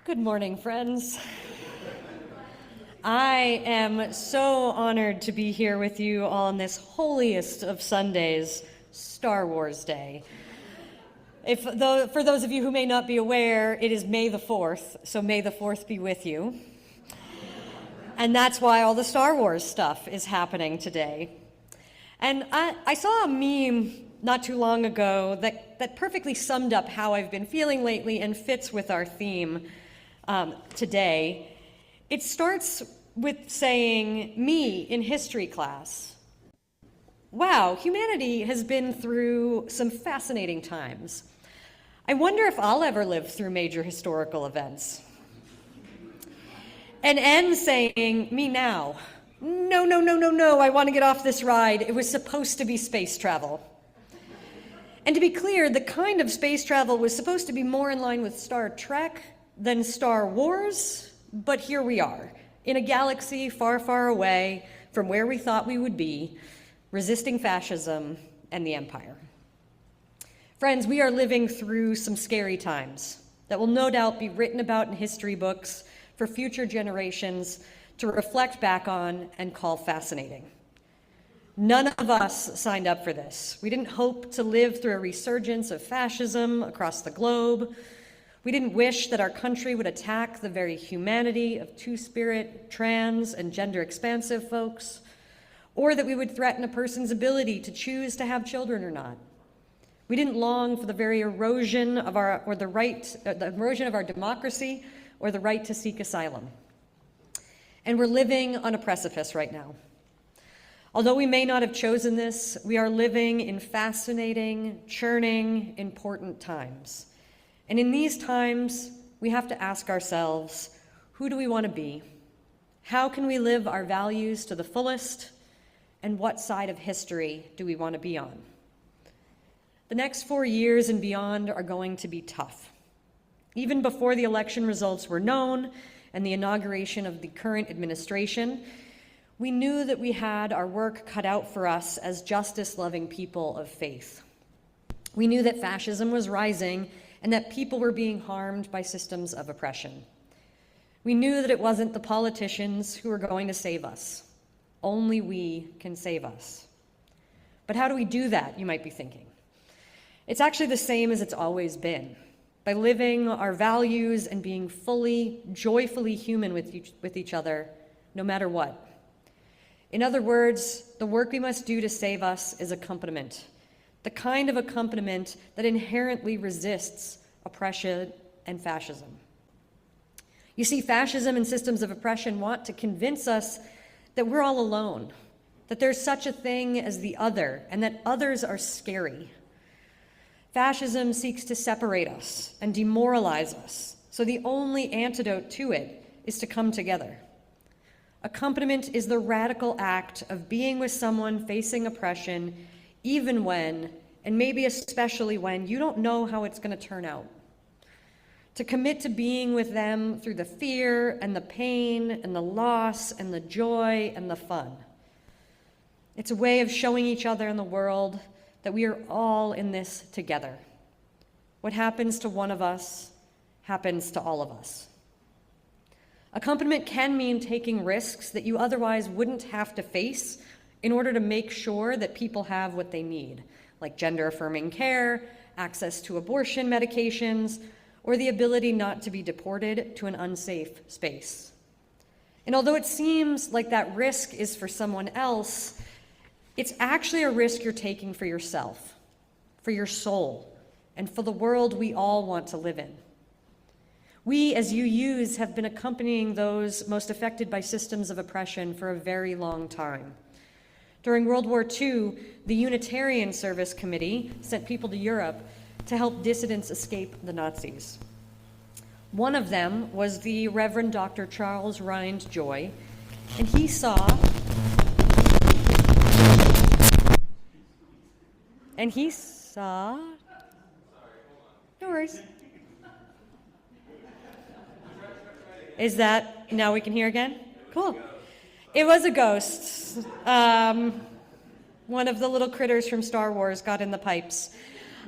Good morning, friends. I am so honored to be here with you on this holiest of Sundays, Star Wars Day. For those of you who may not be aware, it is May the 4th, so may the 4th be with you. And that's why all the Star Wars stuff is happening today. And I saw a meme not too long ago that perfectly summed up how I've been feeling lately and fits with our theme today. It starts with saying, me in history class. Wow, humanity has been through some fascinating times. I wonder if I'll ever live through major historical events. And N saying, me now. No, I want to get off this ride. It was supposed to be space travel. And to be clear, the kind of space travel was supposed to be more in line with Star Trek than Star Wars, but here we are, in a galaxy far, far away from where we thought we would be, resisting fascism and the empire. Friends, we are living through some scary times that will no doubt be written about in history books for future generations to reflect back on and call fascinating. None of us signed up for this. We didn't hope to live through a resurgence of fascism across the globe. We didn't wish that our country would attack the very humanity of two-spirit, trans, and gender-expansive folks, or that we would threaten a person's ability to choose to have children or not. We didn't long for the very erosion of our democracy or the right to seek asylum. And we're living on a precipice right now. Although we may not have chosen this, we are living in fascinating, churning, important times. And in these times, we have to ask ourselves, who do we want to be? How can we live our values to the fullest? And what side of history do we want to be on? The next 4 years and beyond are going to be tough. Even before the election results were known and the inauguration of the current administration, we knew that we had our work cut out for us as justice-loving people of faith. We knew that fascism was rising and that people were being harmed by systems of oppression. We knew that it wasn't the politicians who were going to save us. Only we can save us. But how do we do that, you might be thinking? It's actually the same as it's always been, by living our values and being fully, joyfully human with each other, no matter what. In other words, the work we must do to save us is accompaniment, the kind of accompaniment that inherently resists oppression and fascism. You see, fascism and systems of oppression want to convince us that we're all alone, that there's such a thing as the other, and that others are scary. Fascism seeks to separate us and demoralize us, so the only antidote to it is to come together. Accompaniment is the radical act of being with someone facing oppression, even when, and maybe especially when, you don't know how it's going to turn out. To commit to being with them through the fear and the pain and the loss and the joy and the fun. It's a way of showing each other in the world that we are all in this together. What happens to one of us happens to all of us. Accompaniment can mean taking risks that you otherwise wouldn't have to face in order to make sure that people have what they need, like gender-affirming care, access to abortion medications, or the ability not to be deported to an unsafe space. And although it seems like that risk is for someone else, it's actually a risk you're taking for yourself, for your soul, and for the world we all want to live in. We, as UUs, have been accompanying those most affected by systems of oppression for a very long time. During World War II, the Unitarian Service Committee sent people to Europe to help dissidents escape the Nazis. One of them was the Reverend Dr. Charles Rind Joy, and he saw no worries. Is that, now we can hear again? Cool. It was a ghost. One of the little critters from Star Wars got in the pipes.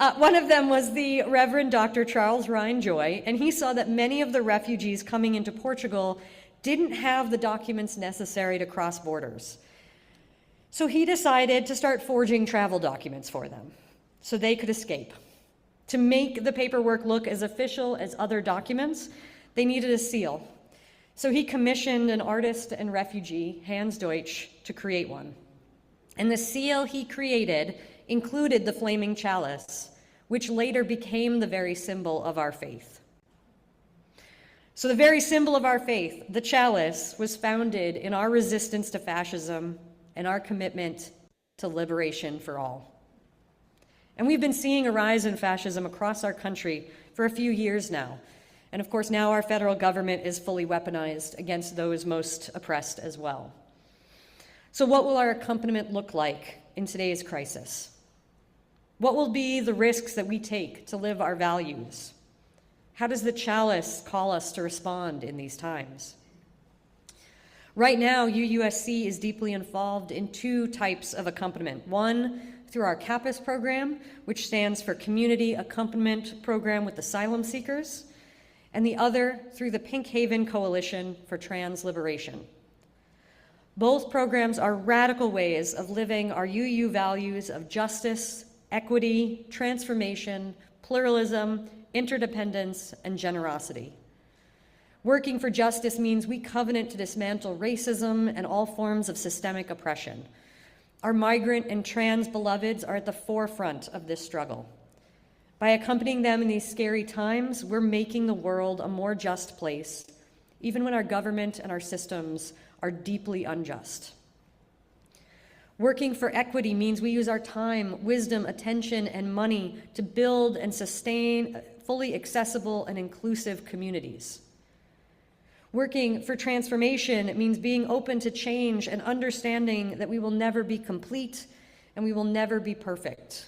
One of them was the Reverend Dr. Charles Ryan Joy, and he saw that many of the refugees coming into Portugal didn't have the documents necessary to cross borders. So he decided to start forging travel documents for them so they could escape. To make the paperwork look as official as other documents, they needed a seal. So he commissioned an artist and refugee, Hans Deutsch, to create one. And the seal he created included the flaming chalice, which later became the very symbol of our faith. So the very symbol of our faith, the chalice, was founded in our resistance to fascism and our commitment to liberation for all. And we've been seeing a rise in fascism across our country for a few years now. And of course, now our federal government is fully weaponized against those most oppressed as well. So what will our accompaniment look like in today's crisis? What will be the risks that we take to live our values? How does the chalice call us to respond in these times? Right now, UUSC is deeply involved in two types of accompaniment. One, through our CAPAS program, which stands for Community Accompaniment Program with Asylum Seekers, and the other through the Pink Haven Coalition for Trans Liberation. Both programs are radical ways of living our UU values of justice, equity, transformation, pluralism, interdependence, and generosity. Working for justice means we covenant to dismantle racism and all forms of systemic oppression. Our migrant and trans beloveds are at the forefront of this struggle. By accompanying them in these scary times, we're making the world a more just place, even when our government and our systems are deeply unjust. Working for equity means we use our time, wisdom, attention, and money to build and sustain fully accessible and inclusive communities. Working for transformation means being open to change and understanding that we will never be complete and we will never be perfect.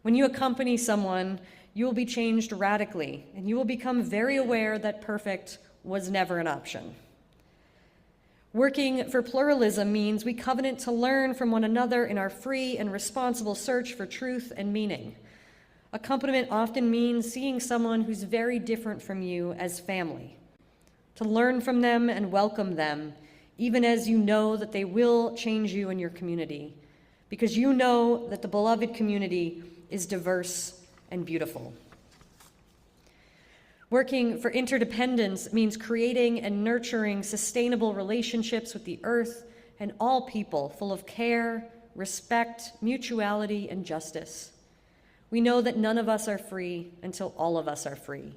When you accompany someone, you will be changed radically, and you will become very aware that perfect was never an option. Working for pluralism means we covenant to learn from one another in our free and responsible search for truth and meaning. Accompaniment often means seeing someone who's very different from you as family, to learn from them and welcome them, even as you know that they will change you and your community, because you know that the beloved community is diverse and beautiful. Working for interdependence means creating and nurturing sustainable relationships with the earth and all people, full of care, respect, mutuality, and justice. We know that none of us are free until all of us are free.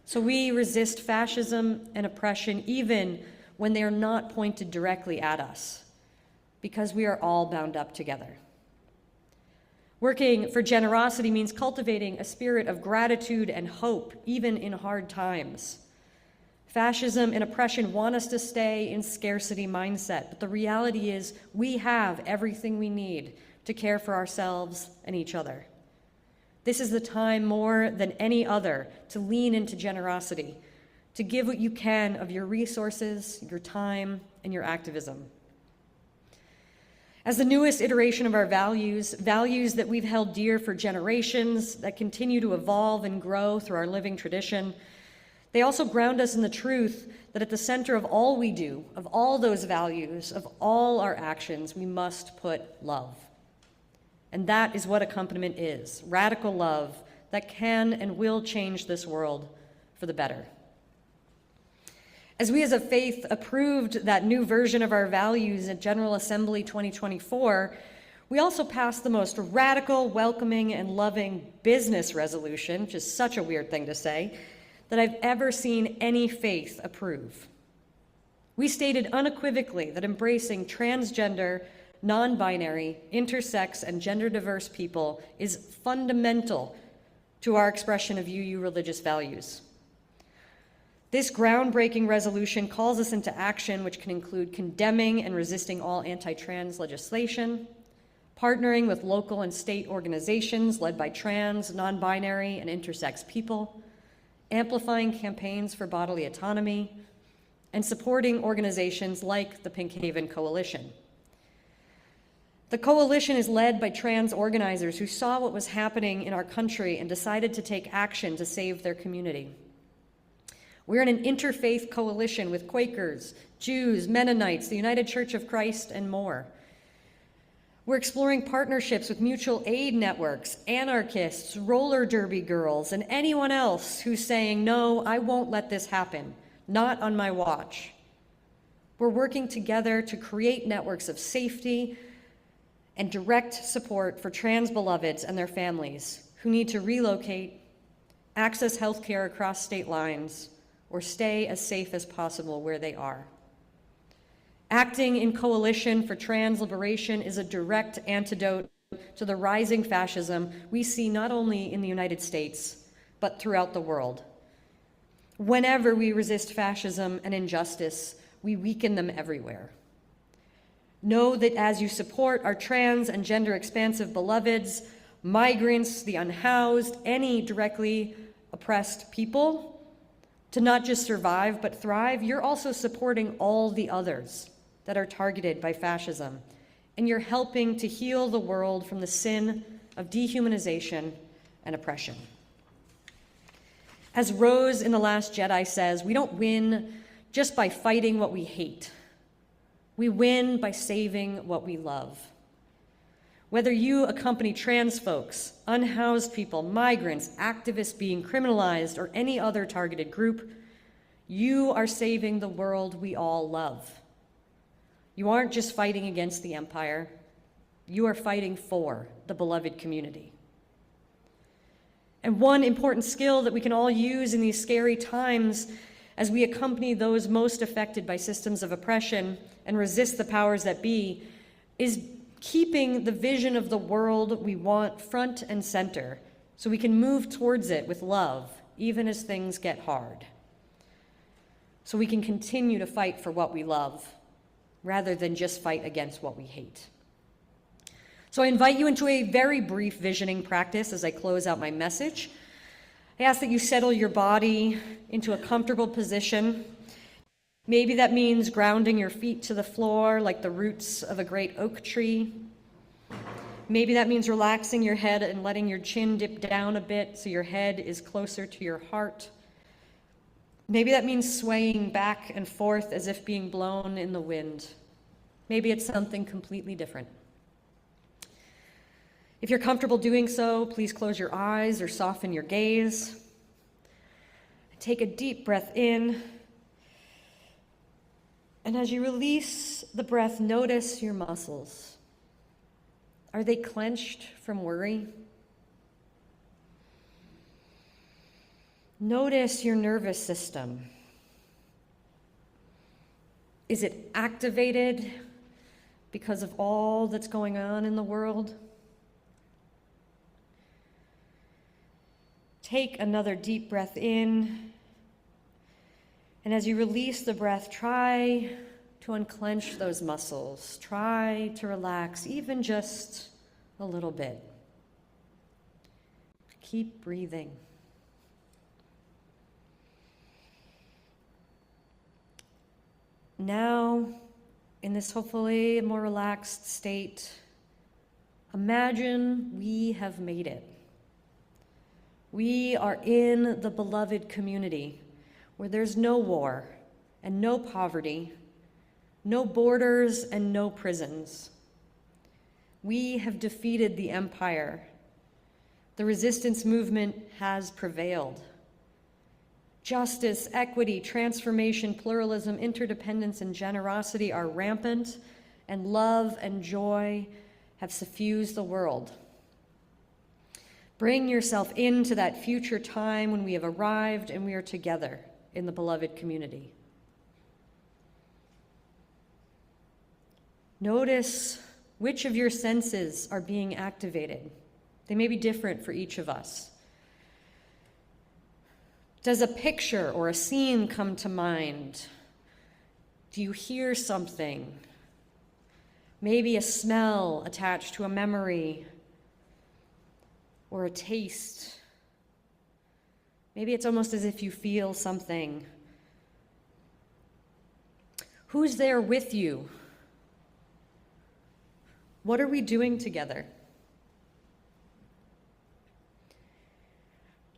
So we resist fascism and oppression even when they are not pointed directly at us, because we are all bound up together. Working for generosity means cultivating a spirit of gratitude and hope, even in hard times. Fascism and oppression want us to stay in scarcity mindset, but the reality is we have everything we need to care for ourselves and each other. This is the time more than any other to lean into generosity, to give what you can of your resources, your time, and your activism. As the newest iteration of our values that we've held dear for generations, that continue to evolve and grow through our living tradition, they also ground us in the truth that at the center of all we do, of all those values, of all our actions, we must put love. And that is what accompaniment is, radical love that can and will change this world for the better. As we as a faith approved that new version of our values at General Assembly 2024, we also passed the most radical, welcoming, and loving business resolution, which is such a weird thing to say, that I've ever seen any faith approve. We stated unequivocally that embracing transgender, non-binary, intersex, and gender-diverse people is fundamental to our expression of UU religious values. This groundbreaking resolution calls us into action, which can include condemning and resisting all anti-trans legislation, partnering with local and state organizations led by trans, non-binary, and intersex people, amplifying campaigns for bodily autonomy, and supporting organizations like the Pink Haven Coalition. The coalition is led by trans organizers who saw what was happening in our country and decided to take action to save their community. We're in an interfaith coalition with Quakers, Jews, Mennonites, the United Church of Christ, and more. We're exploring partnerships with mutual aid networks, anarchists, roller derby girls, and anyone else who's saying, no, I won't let this happen, not on my watch. We're working together to create networks of safety and direct support for trans beloveds and their families who need to relocate, access health care across state lines, or stay as safe as possible where they are. Acting in coalition for trans liberation is a direct antidote to the rising fascism we see not only in the United States, but throughout the world. Whenever we resist fascism and injustice, we weaken them everywhere. Know that as you support our trans and gender expansive beloveds, migrants, the unhoused, any directly oppressed people, to not just survive but thrive, you're also supporting all the others that are targeted by fascism, and you're helping to heal the world from the sin of dehumanization and oppression. As Rose in The Last Jedi says, we don't win just by fighting what we hate. We win by saving what we love. Whether you accompany trans folks, unhoused people, migrants, activists being criminalized, or any other targeted group, you are saving the world we all love. You aren't just fighting against the empire, you are fighting for the beloved community. And one important skill that we can all use in these scary times as we accompany those most affected by systems of oppression and resist the powers that be is keeping the vision of the world we want front and center so we can move towards it with love, even as things get hard. So we can continue to fight for what we love, rather than just fight against what we hate. So I invite you into a very brief visioning practice as I close out my message. I ask that you settle your body into a comfortable position. Maybe that means grounding your feet to the floor like the roots of a great oak tree. Maybe that means relaxing your head and letting your chin dip down a bit so your head is closer to your heart. Maybe that means swaying back and forth as if being blown in the wind. Maybe it's something completely different. If you're comfortable doing so, please close your eyes or soften your gaze. Take a deep breath in. And as you release the breath, notice your muscles. Are they clenched from worry? Notice your nervous system. Is it activated because of all that's going on in the world? Take another deep breath in. And as you release the breath, try to unclench those muscles. Try to relax, even just a little bit. Keep breathing. Now, in this hopefully more relaxed state, imagine we have made it. We are in the beloved community where there's no war and no poverty, no borders and no prisons. We have defeated the empire. The resistance movement has prevailed. Justice, equity, transformation, pluralism, interdependence, and generosity are rampant, and love and joy have suffused the world. Bring yourself into that future time when we have arrived and we are together in the beloved community. Notice which of your senses are being activated. They may be different for each of us. Does a picture or a scene come to mind? Do you hear something? Maybe a smell attached to a memory or a taste. Maybe it's almost as if you feel something. Who's there with you? What are we doing together?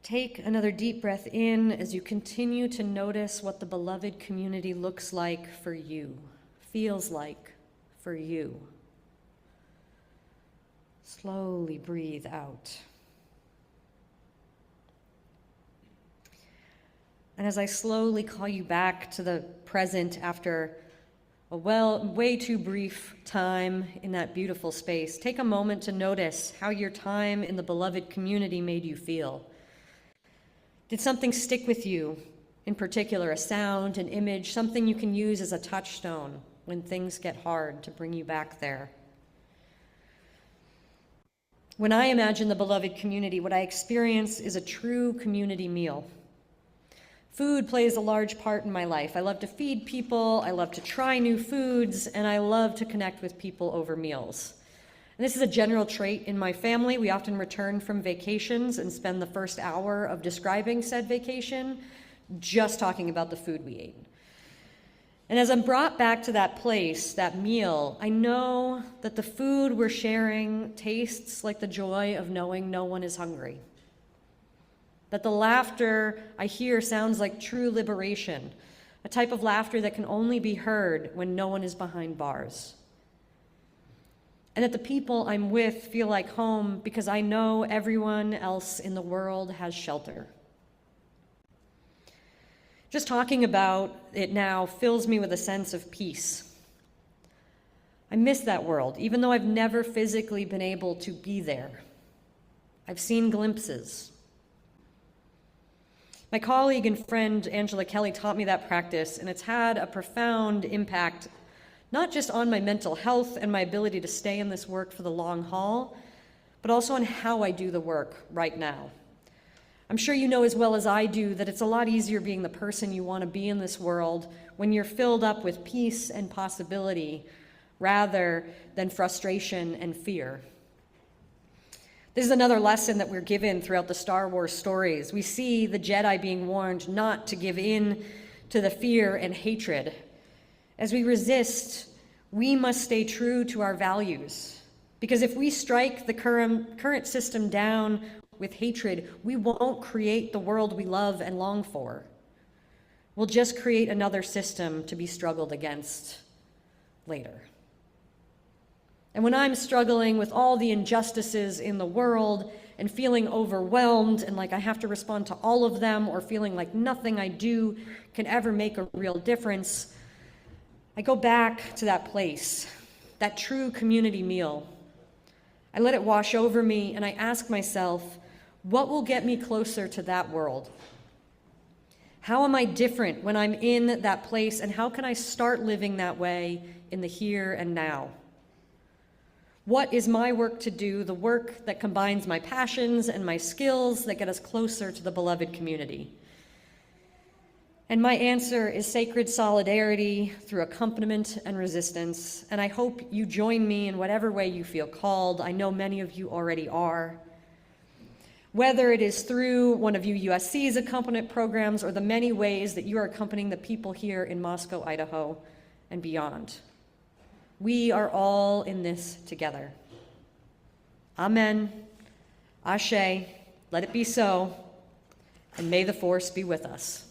Take another deep breath in as you continue to notice what the beloved community looks like for you, feels like for you. Slowly breathe out. And as I slowly call you back to the present after a way too brief time in that beautiful space, take a moment to notice how your time in the beloved community made you feel. Did something stick with you, in particular, a sound, an image, something you can use as a touchstone when things get hard to bring you back there? When I imagine the beloved community, what I experience is a true community meal. Food plays a large part in my life. I love to feed people, I love to try new foods, and I love to connect with people over meals. And this is a general trait in my family. We often return from vacations and spend the first hour of describing said vacation just talking about the food we ate. And as I'm brought back to that place, that meal, I know that the food we're sharing tastes like the joy of knowing no one is hungry. That the laughter I hear sounds like true liberation, a type of laughter that can only be heard when no one is behind bars. And that the people I'm with feel like home because I know everyone else in the world has shelter. Just talking about it now fills me with a sense of peace. I miss that world, even though I've never physically been able to be there. I've seen glimpses. My colleague and friend Angela Kelly taught me that practice, and it's had a profound impact, not just on my mental health and my ability to stay in this work for the long haul, but also on how I do the work right now. I'm sure you know as well as I do that it's a lot easier being the person you want to be in this world when you're filled up with peace and possibility rather than frustration and fear. This is another lesson that we're given throughout the Star Wars stories. We see the Jedi being warned not to give in to the fear and hatred. As we resist, we must stay true to our values. Because if we strike the current system down with hatred, we won't create the world we love and long for. We'll just create another system to be struggled against later. And when I'm struggling with all the injustices in the world and feeling overwhelmed and like I have to respond to all of them, or feeling like nothing I do can ever make a real difference, I go back to that place, that true community meal. I let it wash over me and I ask myself, what will get me closer to that world? How am I different when I'm in that place, and how can I start living that way in the here and now? What is my work to do, the work that combines my passions and my skills that get us closer to the beloved community? And my answer is sacred solidarity through accompaniment and resistance, and I hope you join me in whatever way you feel called. I know many of you already are. Whether it is through one of UUSC's accompaniment programs or the many ways that you are accompanying the people here in Moscow, Idaho, and beyond. We are all in this together. Amen. Ashe. Let it be so. And may the force be with us.